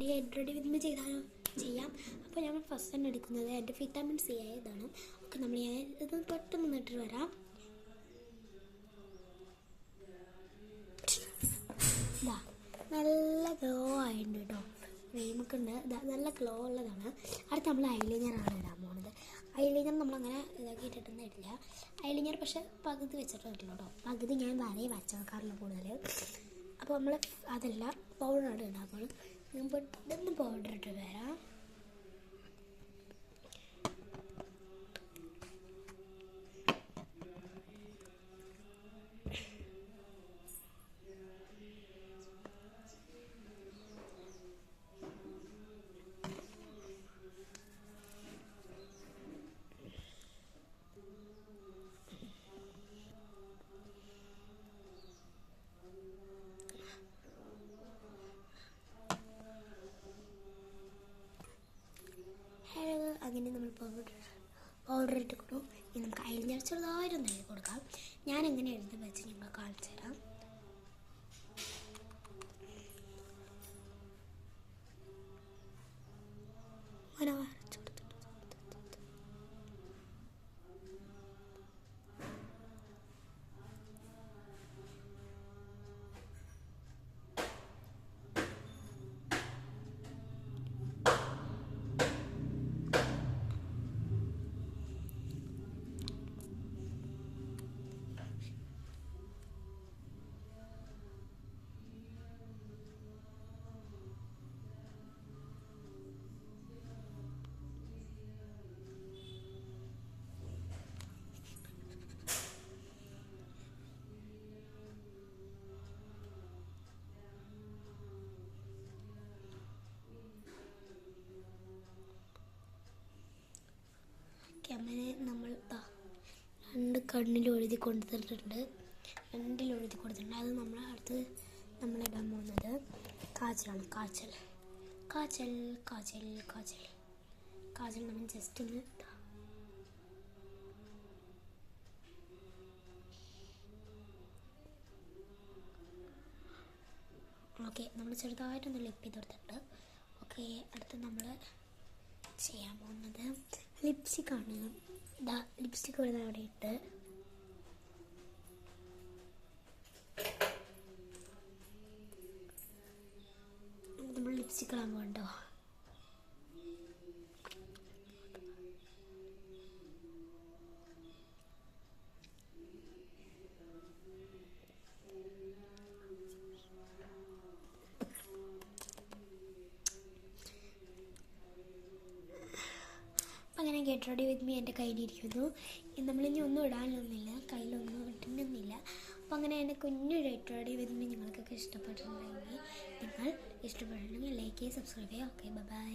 വേണ്ടി get ready with me ചെയ്യാം. അപ്പോൾ ഞാൻ ഫസ്റ്റ് തന്നെ എടുക്കുന്നത് എൻ്റെ വിറ്റാമിൻ സി ആയതാണ്. ഓക്കെ, നമ്മൾ ഞാൻ ഇത് പെട്ടെന്ന് നിന്നിട്ട് വരാം. ഇതാ നല്ല ഗ്ലോ ആയിട്ടുണ്ട് കേട്ടോ, ക്രീമൊക്കെ ഉണ്ട്. നല്ല ഗ്ലോ ഉള്ളതാണ്. അടുത്ത് നമ്മൾ ഐലൈനറാണ് ഇടാൻ പോകുന്നത്. ഐലൈനർ നമ്മളങ്ങനെ ഇതാക്കി ഇട്ടിട്ടൊന്നും ഇടില്ല. ഐലൈനർ പക്ഷേ പകുതി വെച്ചിട്ടില്ല കേട്ടോ, പകുതി ഞാൻ വരയെ വച്ചേക്കാറില്ല കൂടുതൽ. അപ്പോൾ നമ്മൾ അതല്ല പൗഡറാണ് ഇടാൻ പോകുന്നത്. ഞാൻ പെട്ടെന്ന് പൗഡർ ഇട്ട് വരാം. അങ്ങനെ നമ്മൾ പൗഡർ ഇട്ട് കൊടുക്കും. ഇനി നമുക്ക് ഐലൈനർ ചെറുതായിട്ടൊന്ന് എഴുതി കൊടുക്കാം. ഞാൻ എങ്ങനെ എഴുതി വെച്ച് നിങ്ങൾ കാണിച്ചു തരാം. അങ്ങനെ വരച്ചു അങ്ങനെ നമ്മൾ രണ്ട് കണ്ണിലും എഴുതി കൊടുത്തിട്ടുണ്ട്. അത് നമ്മൾ അടുത്ത് നമ്മളിടാൻ പോകുന്നത് കാജലാണ്. കാജൽ നമ്മൾ ജസ്റ്റ് ഒന്ന് ഓക്കെ, നമ്മൾ ചെറുതായിട്ടൊന്ന് ലിപ്പ് ചെയ്ത് കൊടുത്തിട്ടുണ്ട്. ഓക്കെ, അടുത്ത് നമ്മൾ ചെയ്യാൻ പോകുന്നത് ലിപ്സ്റ്റിക്കാണ്. ലിപ്സ്റ്റിക്ക് വരുന്ന അവിടെ ഇട്ട് നമ്മൾ ലിപ്സ്റ്റിക്ക് ഇടാൻ പോകണ്ടോ. അങ്ങനെ ഗെറ്റ് റെഡി വിത്ത് മീ എൻ്റെ കയ്യിലിരിക്കുന്നു. നമ്മളിനി ഒന്നും ഇടാനൊന്നുമില്ല, കയ്യിലൊന്നും ഇട്ടുന്നില്ല. അപ്പോൾ അങ്ങനെ എൻ്റെ കുഞ്ഞു ഗെറ്റ് റെഡി വിത്ത് മീ നിങ്ങൾക്കൊക്കെ ഇഷ്ടപ്പെട്ടിട്ടുണ്ടെങ്കിൽ ലൈക്ക് ചെയ്യുക, സബ്സ്ക്രൈബ് ചെയ്യുക. Okay, by.